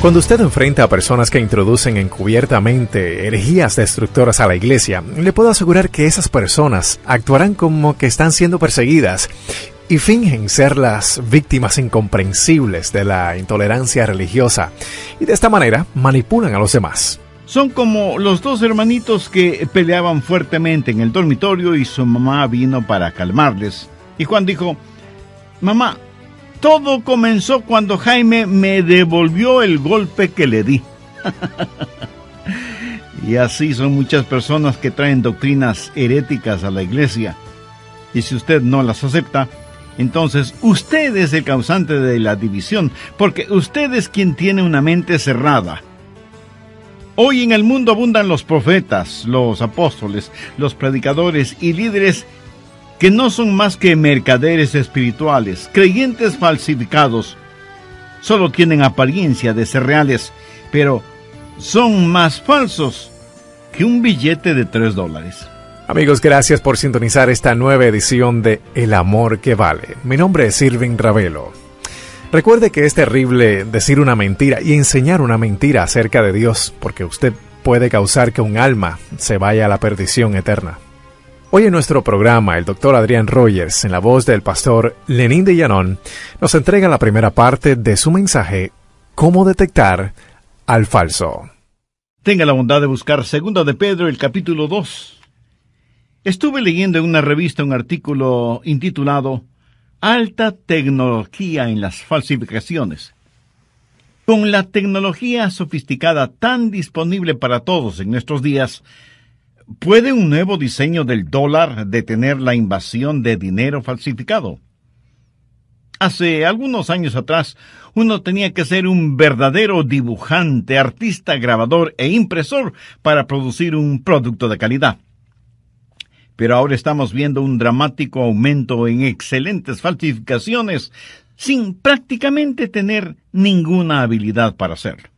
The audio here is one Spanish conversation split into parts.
Cuando usted enfrenta a personas que introducen encubiertamente herejías destructoras a la iglesia, le puedo asegurar que esas personas actuarán como que están siendo perseguidas y fingen ser las víctimas incomprensibles de la intolerancia religiosa, y de esta manera manipulan a los demás. Son como los dos hermanitos que peleaban fuertemente en el dormitorio y su mamá vino para calmarles. Y Juan dijo: «Mamá, todo comenzó cuando Jaime me devolvió el golpe que le di». Y así son muchas personas que traen doctrinas heréticas a la iglesia. Y si usted no las acepta, entonces usted es el causante de la división, porque usted es quien tiene una mente cerrada. Hoy en el mundo abundan los profetas, los apóstoles, los predicadores y líderes que no son más que mercaderes espirituales, creyentes falsificados. Solo tienen apariencia de ser reales, pero son más falsos que un billete de $3. Amigos, gracias por sintonizar esta nueva edición de El Amor que Vale. Mi nombre es Irving Ravelo. Recuerde que es terrible decir una mentira y enseñar una mentira acerca de Dios, porque usted puede causar que un alma se vaya a la perdición eterna. Hoy en nuestro programa, el Dr. Adrián Rogers, en la voz del pastor Lenín de Llanón, nos entrega la primera parte de su mensaje, ¿Cómo detectar al falso? Tenga la bondad de buscar 2 de Pedro, el capítulo 2. Estuve leyendo en una revista un artículo intitulado «Alta tecnología en las falsificaciones». Con la tecnología sofisticada tan disponible para todos en nuestros días, ¿puede un nuevo diseño del dólar detener la invasión de dinero falsificado? Hace algunos años atrás, uno tenía que ser un verdadero dibujante, artista, grabador e impresor para producir un producto de calidad. Pero ahora estamos viendo un dramático aumento en excelentes falsificaciones sin prácticamente tener ninguna habilidad para hacerlo.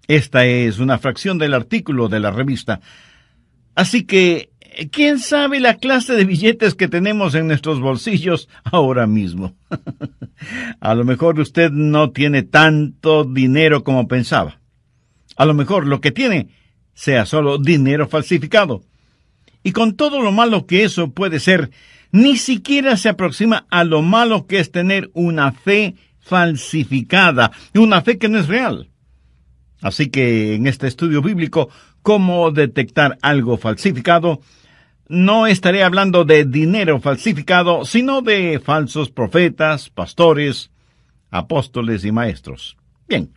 Esta es una fracción del artículo de la revista. Así que, ¿quién sabe la clase de billetes que tenemos en nuestros bolsillos ahora mismo? A lo mejor usted no tiene tanto dinero como pensaba. A lo mejor lo que tiene sea solo dinero falsificado. Y con todo lo malo que eso puede ser, ni siquiera se aproxima a lo malo que es tener una fe falsificada, una fe que no es real. Así que en este estudio bíblico, ¿cómo detectar algo falsificado?, no estaré hablando de dinero falsificado, sino de falsos profetas, pastores, apóstoles y maestros. Bien.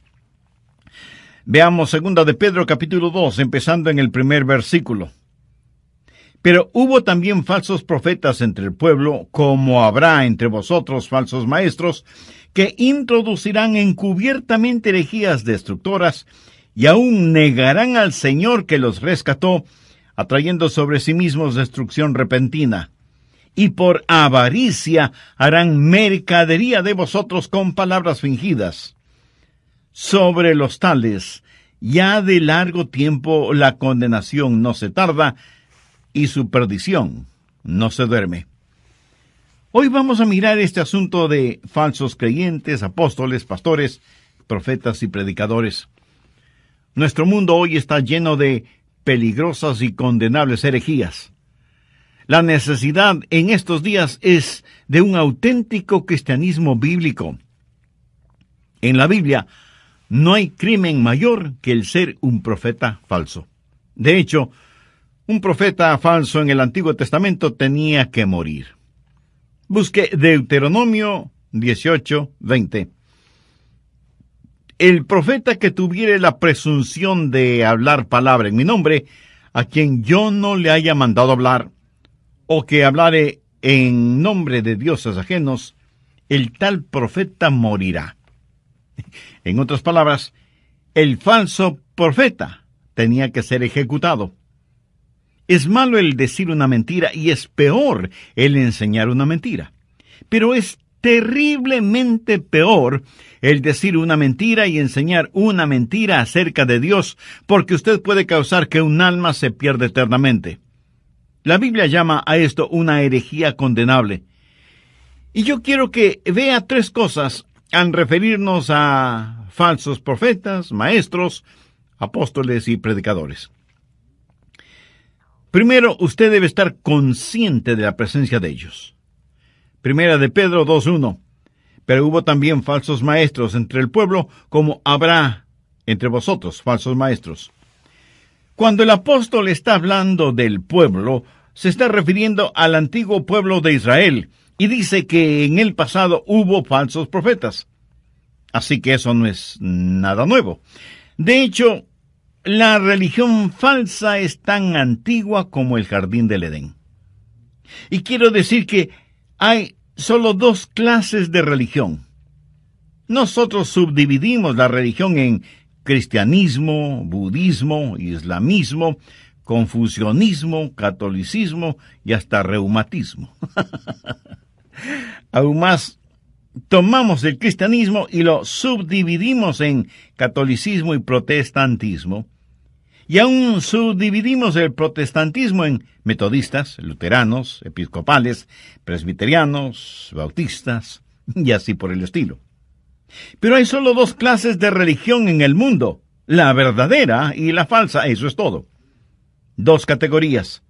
Veamos 2 de Pedro capítulo 2, empezando en el primer versículo. Pero hubo también falsos profetas entre el pueblo, como habrá entre vosotros falsos maestros, que introducirán encubiertamente herejías destructoras, y aún negarán al Señor que los rescató, atrayendo sobre sí mismos destrucción repentina. Y por avaricia harán mercadería de vosotros con palabras fingidas. Sobre los tales, ya de largo tiempo la condenación no se tarda, y su perdición no se duerme. Hoy vamos a mirar este asunto de falsos creyentes, apóstoles, pastores, profetas y predicadores. Nuestro mundo hoy está lleno de peligrosas y condenables herejías. La necesidad en estos días es de un auténtico cristianismo bíblico. En la Biblia no hay crimen mayor que el ser un profeta falso. De hecho, un profeta falso en el Antiguo Testamento tenía que morir. Busque Deuteronomio 18:20. El profeta que tuviere la presunción de hablar palabra en mi nombre, a quien yo no le haya mandado hablar, o que hablare en nombre de dioses ajenos, el tal profeta morirá. En otras palabras, el falso profeta tenía que ser ejecutado. Es malo el decir una mentira y es peor el enseñar una mentira. Pero es terriblemente peor el decir una mentira y enseñar una mentira acerca de Dios, porque usted puede causar que un alma se pierda eternamente. La Biblia llama a esto una herejía condenable. Y yo quiero que vea tres cosas al referirnos a falsos profetas, maestros, apóstoles y predicadores. Primero, usted debe estar consciente de la presencia de ellos. Primera de Pedro 2:1. Pero hubo también falsos maestros entre el pueblo, como habrá entre vosotros falsos maestros. Cuando el apóstol está hablando del pueblo, se está refiriendo al antiguo pueblo de Israel, y dice que en el pasado hubo falsos profetas. Así que eso no es nada nuevo. De hecho, la religión falsa es tan antigua como el jardín del Edén. Y quiero decir que hay solo dos clases de religión. Nosotros subdividimos la religión en cristianismo, budismo, islamismo, confucianismo, catolicismo y hasta reumatismo. Aún más, tomamos el cristianismo y lo subdividimos en catolicismo y protestantismo, y aún subdividimos el protestantismo en metodistas, luteranos, episcopales, presbiterianos, bautistas, y así por el estilo. Pero hay solo dos clases de religión en el mundo, la verdadera y la falsa, eso es todo. Dos categorías: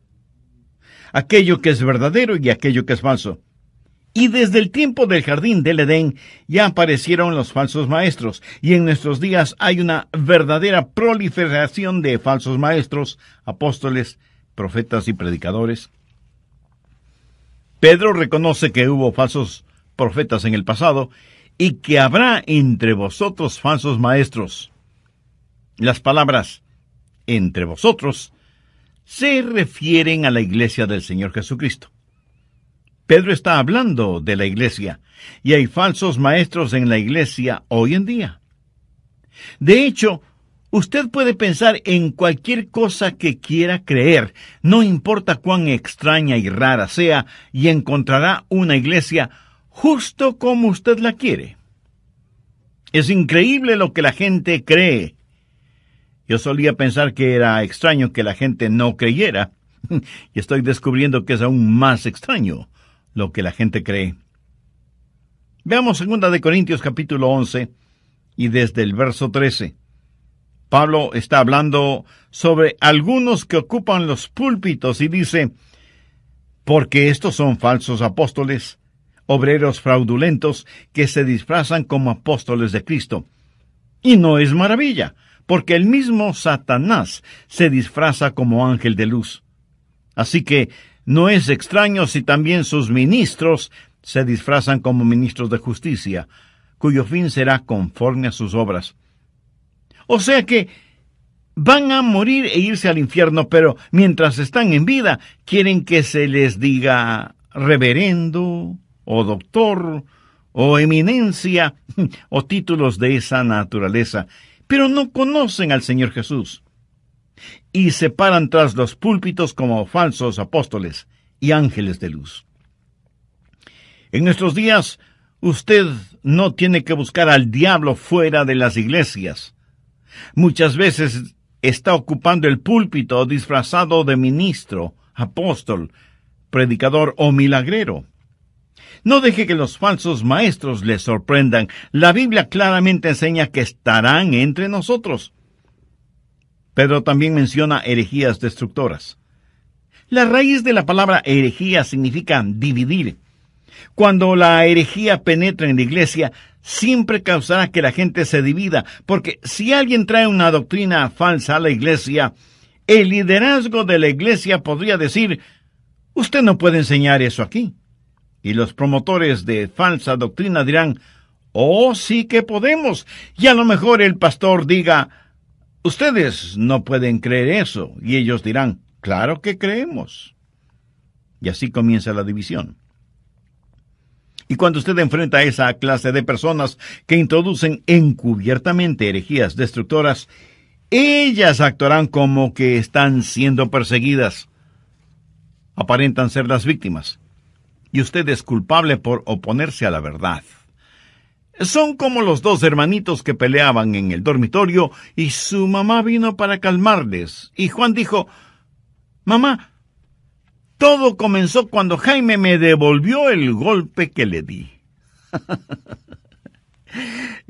aquello que es verdadero y aquello que es falso. Y desde el tiempo del jardín del Edén ya aparecieron los falsos maestros, y en nuestros días hay una verdadera proliferación de falsos maestros, apóstoles, profetas y predicadores. Pedro reconoce que hubo falsos profetas en el pasado y que habrá entre vosotros falsos maestros. Las palabras entre vosotros se refieren a la iglesia del Señor Jesucristo. Pedro está hablando de la iglesia, y hay falsos maestros en la iglesia hoy en día. De hecho, usted puede pensar en cualquier cosa que quiera creer, no importa cuán extraña y rara sea, y encontrará una iglesia justo como usted la quiere. Es increíble lo que la gente cree. Yo solía pensar que era extraño que la gente no creyera, y estoy descubriendo que es aún más extraño lo que la gente cree. Veamos 2 Corintios capítulo 11, y desde el verso 13. Pablo está hablando sobre algunos que ocupan los púlpitos y dice: porque estos son falsos apóstoles, obreros fraudulentos que se disfrazan como apóstoles de Cristo. Y no es maravilla, porque el mismo Satanás se disfraza como ángel de luz. Así que no es extraño si también sus ministros se disfrazan como ministros de justicia, cuyo fin será conforme a sus obras. O sea que van a morir e irse al infierno, pero mientras están en vida, quieren que se les diga reverendo, o doctor, o eminencia, o títulos de esa naturaleza, pero no conocen al Señor Jesús. Y se paran tras los púlpitos como falsos apóstoles y ángeles de luz. En nuestros días, usted no tiene que buscar al diablo fuera de las iglesias. Muchas veces está ocupando el púlpito disfrazado de ministro, apóstol, predicador o milagrero. No deje que los falsos maestros le sorprendan. La Biblia claramente enseña que estarán entre nosotros. Pedro también menciona herejías destructoras. La raíz de la palabra herejía significa dividir. Cuando la herejía penetra en la iglesia, siempre causará que la gente se divida, porque si alguien trae una doctrina falsa a la iglesia, el liderazgo de la iglesia podría decir: usted no puede enseñar eso aquí. Y los promotores de falsa doctrina dirán: oh, sí que podemos. Y a lo mejor el pastor diga: ustedes no pueden creer eso. Y ellos dirán: claro que creemos. Y así comienza la división. Y cuando usted enfrenta a esa clase de personas que introducen encubiertamente herejías destructoras, ellas actuarán como que están siendo perseguidas. Aparentan ser las víctimas. Y usted es culpable por oponerse a la verdad. Son como los dos hermanitos que peleaban en el dormitorio y su mamá vino para calmarles. Y Juan dijo: mamá, todo comenzó cuando Jaime me devolvió el golpe que le di.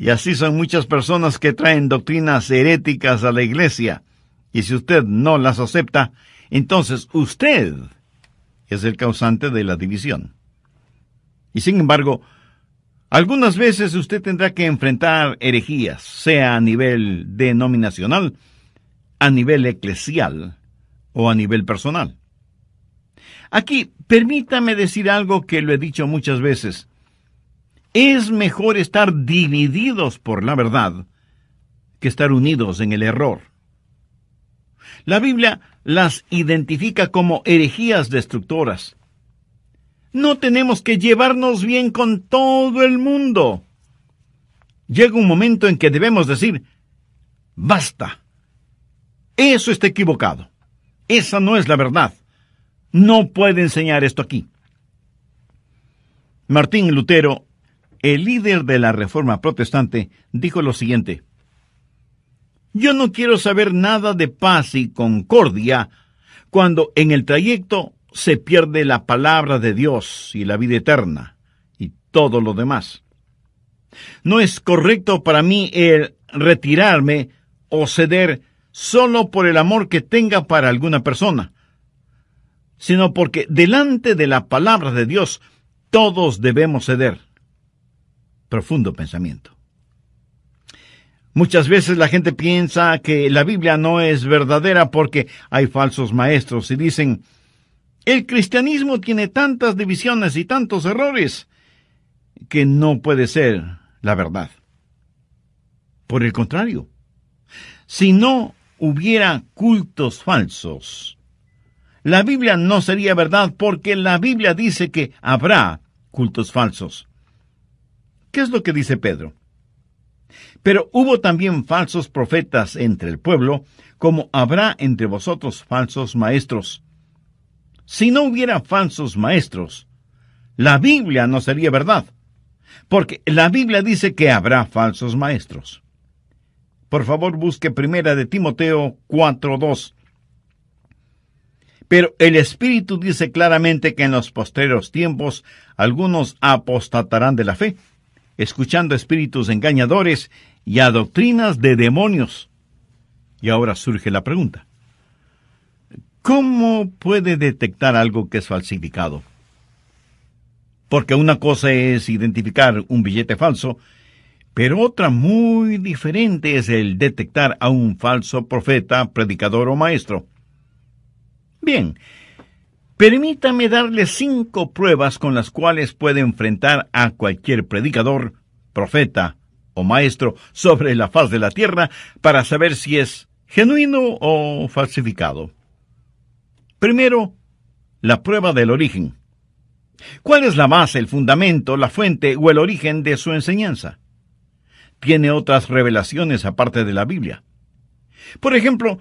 Y así son muchas personas que traen doctrinas heréticas a la iglesia. Y si usted no las acepta, entonces usted es el causante de la división. Y sin embargo, algunas veces usted tendrá que enfrentar herejías, sea a nivel denominacional, a nivel eclesial o a nivel personal. Aquí, permítame decir algo que lo he dicho muchas veces. Es mejor estar divididos por la verdad que estar unidos en el error. La Biblia las identifica como herejías destructoras. No tenemos que llevarnos bien con todo el mundo. Llega un momento en que debemos decir, basta. Eso está equivocado. Esa no es la verdad. No puede enseñar esto aquí. Martín Lutero, el líder de la Reforma Protestante, dijo lo siguiente: yo no quiero saber nada de paz y concordia cuando en el trayecto se pierde la palabra de Dios y la vida eterna y todo lo demás. No es correcto para mí el retirarme o ceder solo por el amor que tenga para alguna persona, sino porque delante de la palabra de Dios todos debemos ceder. Profundo pensamiento. Muchas veces la gente piensa que la Biblia no es verdadera porque hay falsos maestros y dicen, el cristianismo tiene tantas divisiones y tantos errores que no puede ser la verdad. Por el contrario, si no hubiera cultos falsos, la Biblia no sería verdad porque la Biblia dice que habrá cultos falsos. ¿Qué es lo que dice Pedro? Pero hubo también falsos profetas entre el pueblo, como habrá entre vosotros falsos maestros. Si no hubiera falsos maestros, la Biblia no sería verdad, porque la Biblia dice que habrá falsos maestros. Por favor, busque 1 de Timoteo 4:2. Pero el Espíritu dice claramente que en los postreros tiempos algunos apostatarán de la fe, escuchando espíritus engañadores y a doctrinas de demonios. Y ahora surge la pregunta: ¿cómo puede detectar algo que es falsificado? Porque una cosa es identificar un billete falso, pero otra muy diferente es el detectar a un falso profeta, predicador o maestro. Bien, permítame darle 5 pruebas con las cuales puede enfrentar a cualquier predicador, profeta o maestro sobre la faz de la tierra para saber si es genuino o falsificado. Primero, la prueba del origen. ¿Cuál es la base, el fundamento, la fuente o el origen de su enseñanza? ¿Tiene otras revelaciones aparte de la Biblia? Por ejemplo,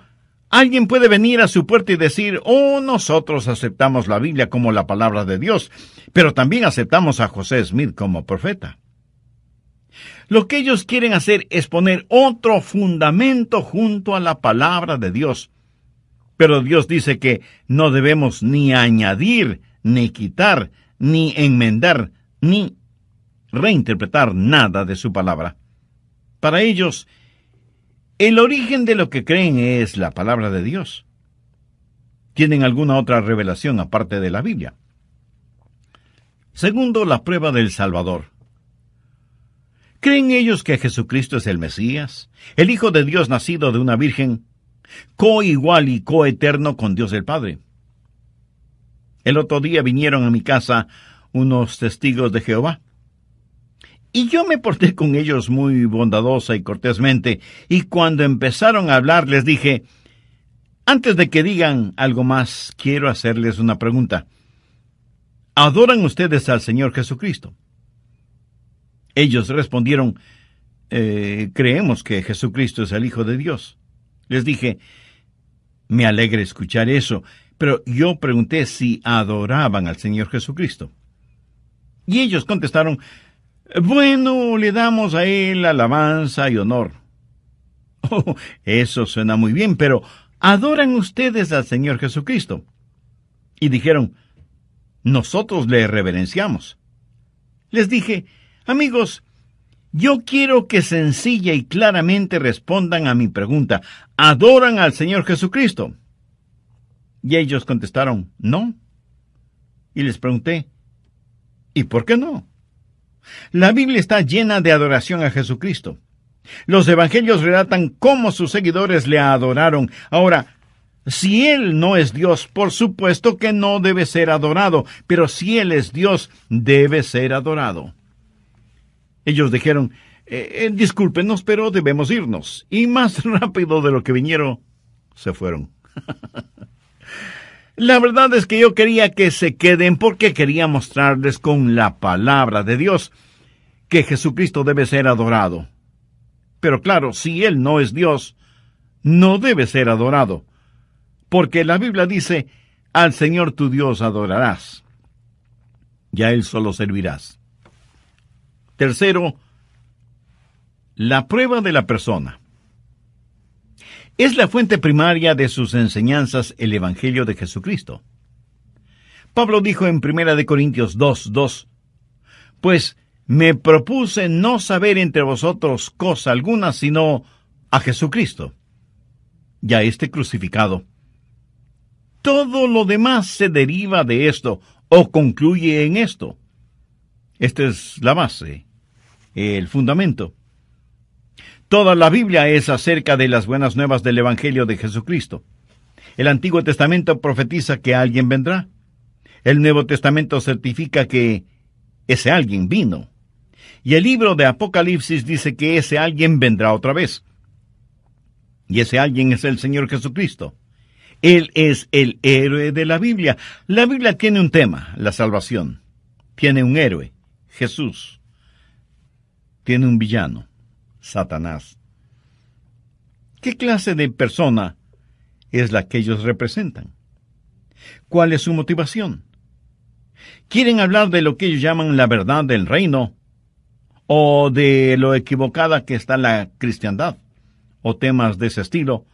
alguien puede venir a su puerta y decir, nosotros aceptamos la Biblia como la palabra de Dios, pero también aceptamos a José Smith como profeta. Lo que ellos quieren hacer es poner otro fundamento junto a la palabra de Dios. Pero Dios dice que no debemos ni añadir, ni quitar, ni enmendar, ni reinterpretar nada de su palabra. Para ellos, el origen de lo que creen es la palabra de Dios. ¿Tienen alguna otra revelación aparte de la Biblia? Segundo, la prueba del Salvador. ¿Creen ellos que Jesucristo es el Mesías, el Hijo de Dios nacido de una virgen, coigual y coeterno con Dios el Padre? El otro día vinieron a mi casa unos testigos de Jehová, y yo me porté con ellos muy bondadosa y cortésmente, y cuando empezaron a hablar les dije, antes de que digan algo más, quiero hacerles una pregunta. ¿Adoran ustedes al Señor Jesucristo? Ellos respondieron, creemos que Jesucristo es el Hijo de Dios. Les dije, me alegra escuchar eso, pero yo pregunté si adoraban al Señor Jesucristo. Y ellos contestaron, bueno, le damos a Él alabanza y honor. Oh, eso suena muy bien, pero ¿adoran ustedes al Señor Jesucristo? Y dijeron, nosotros le reverenciamos. Les dije, amigos, Yo quiero que sencilla y claramente respondan a mi pregunta. ¿Adoran al Señor Jesucristo? Y ellos contestaron, no. Y les pregunté, ¿y por qué no? La Biblia está llena de adoración a Jesucristo. Los evangelios relatan cómo sus seguidores le adoraron. Ahora, si Él no es Dios, por supuesto que no debe ser adorado, pero si Él es Dios, debe ser adorado. Ellos dijeron, discúlpenos, pero debemos irnos. Y más rápido de lo que vinieron, se fueron. La verdad es que yo quería que se queden porque quería mostrarles con la palabra de Dios que Jesucristo debe ser adorado. Pero claro, si Él no es Dios, no debe ser adorado. Porque la Biblia dice, al Señor tu Dios adorarás, y a Él solo servirás. Tercero, la prueba de la persona. Es la fuente primaria de sus enseñanzas el Evangelio de Jesucristo. Pablo dijo en 1 Corintios 2:2, pues me propuse no saber entre vosotros cosa alguna, sino a Jesucristo, y a este crucificado. Todo lo demás se deriva de esto, o concluye en esto. Esta es la base, el fundamento. Toda la Biblia es acerca de las buenas nuevas del Evangelio de Jesucristo. El Antiguo Testamento profetiza que alguien vendrá. El Nuevo Testamento certifica que ese alguien vino. Y el libro de Apocalipsis dice que ese alguien vendrá otra vez. Y ese alguien es el Señor Jesucristo. Él es el héroe de la Biblia. La Biblia tiene un tema, la salvación. Tiene un héroe, Jesús. Tiene un villano, Satanás. ¿Qué clase de persona es la que ellos representan? ¿Cuál es su motivación? ¿Quieren hablar de lo que ellos llaman la verdad del reino? ¿O de lo equivocada que está la cristiandad? ¿O temas de ese estilo?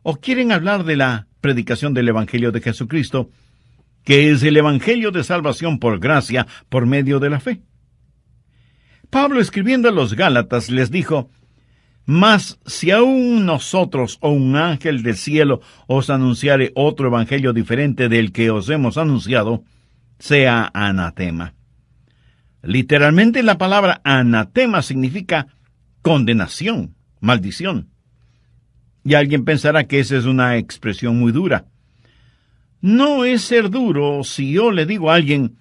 ¿O quieren hablar de la predicación del Evangelio de Jesucristo, que es el Evangelio de salvación por gracia, por medio de la fe? Pablo, escribiendo a los Gálatas, les dijo, mas si aún nosotros o un ángel del cielo os anunciare otro evangelio diferente del que os hemos anunciado, sea anatema. Literalmente la palabra anatema significa condenación, maldición. Y alguien pensará que esa es una expresión muy dura. No es ser duro si yo le digo a alguien,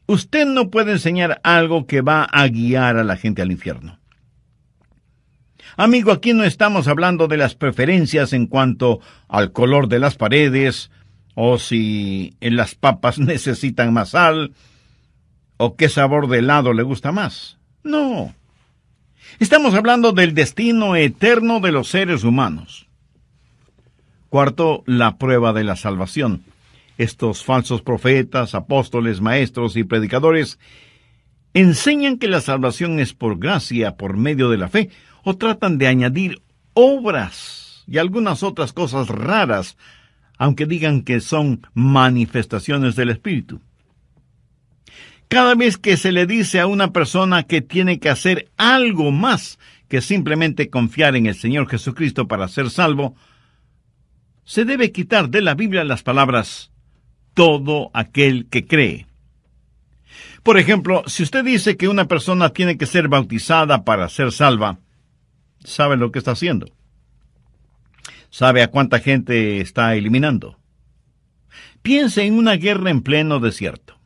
usted no puede enseñar algo que va a guiar a la gente al infierno. Amigo, aquí no estamos hablando de las preferencias en cuanto al color de las paredes, o si en las papas necesitan más sal, o qué sabor de helado le gusta más. No. Estamos hablando del destino eterno de los seres humanos. Cuarto, la prueba de la salvación. Estos falsos profetas, apóstoles, maestros y predicadores enseñan que la salvación es por gracia, por medio de la fe, o tratan de añadir obras y algunas otras cosas raras, aunque digan que son manifestaciones del Espíritu. Cada vez que se le dice a una persona que tiene que hacer algo más que simplemente confiar en el Señor Jesucristo para ser salvo, se debe quitar de la Biblia las palabras todo aquel que cree. Por ejemplo, si usted dice que una persona tiene que ser bautizada para ser salva, ¿sabe lo que está haciendo? ¿Sabe a cuánta gente está eliminando? Piense en una guerra en pleno desierto.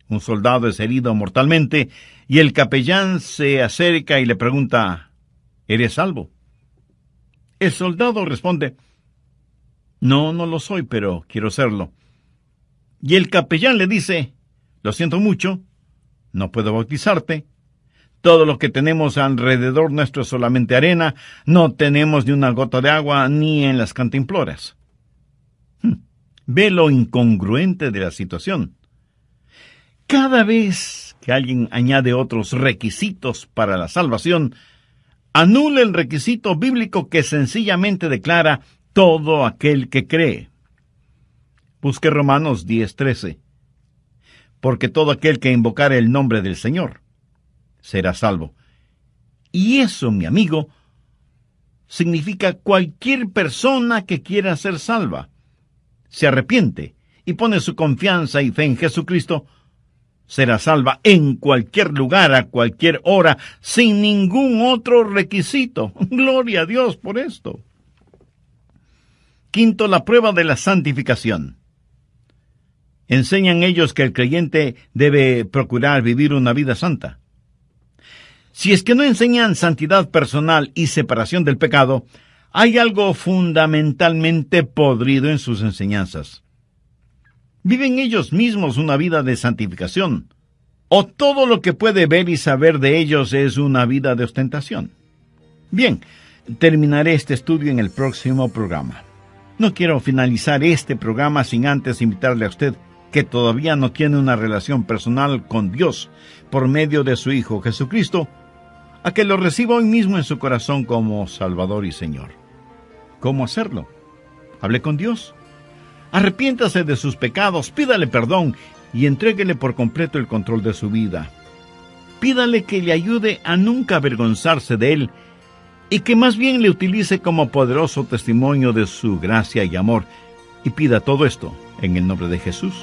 Un soldado es herido mortalmente y el capellán se acerca y le pregunta, ¿eres salvo? El soldado responde, no lo soy, pero quiero serlo. Y el capellán le dice, lo siento mucho, no puedo bautizarte. Todo lo que tenemos alrededor nuestro es solamente arena, no tenemos ni una gota de agua ni en las cantimploras. Ve lo incongruente de la situación. Cada vez que alguien añade otros requisitos para la salvación, anula el requisito bíblico que sencillamente declara todo aquel que cree. Busque Romanos 10:13. Porque todo aquel que invocare el nombre del Señor será salvo. Y eso, mi amigo, significa cualquier persona que quiera ser salva, se arrepiente y pone su confianza y fe en Jesucristo, será salva en cualquier lugar, a cualquier hora, sin ningún otro requisito. Gloria a Dios por esto. Quinto, la prueba de la santificación. Enseñan ellos que el creyente debe procurar vivir una vida santa. Si es que no enseñan santidad personal y separación del pecado, hay algo fundamentalmente podrido en sus enseñanzas. ¿Viven ellos mismos una vida de santificación? ¿O todo lo que puede ver y saber de ellos es una vida de ostentación? Bien, terminaré este estudio en el próximo programa. No quiero finalizar este programa sin antes invitarle a usted, que todavía no tiene una relación personal con Dios por medio de su Hijo Jesucristo, a que lo reciba hoy mismo en su corazón como Salvador y Señor. ¿Cómo hacerlo? Hable con Dios. Arrepiéntase de sus pecados, pídale perdón y entréguele por completo el control de su vida. Pídale que le ayude a nunca avergonzarse de él y que más bien le utilice como poderoso testimonio de su gracia y amor. Y pida todo esto en el nombre de Jesús.